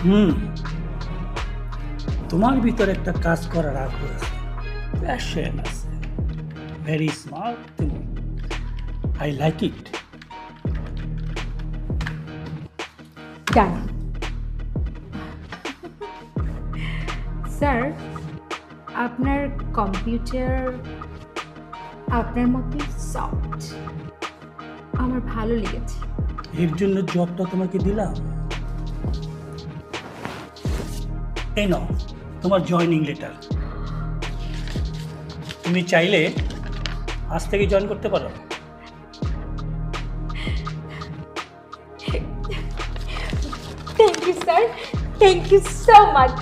হুম, তোমার ভিতরে একটা কাজ করার আগ্রহ আছে, প্যাশন আছে, ভেরি স্মার্ট তুমি। I like it. Done. Sir, আপনার কম্পিউটার আপনার মতোই সফট, আমার ভালো লেগেছে। এর জন্য জবটা তোমাকে দিলাম। এই নাও তোমার জয়েনিং লেটার। তুমি চাইলে আজ থেকে জয়েন করতে পারো। Thank you sir, thank you so much.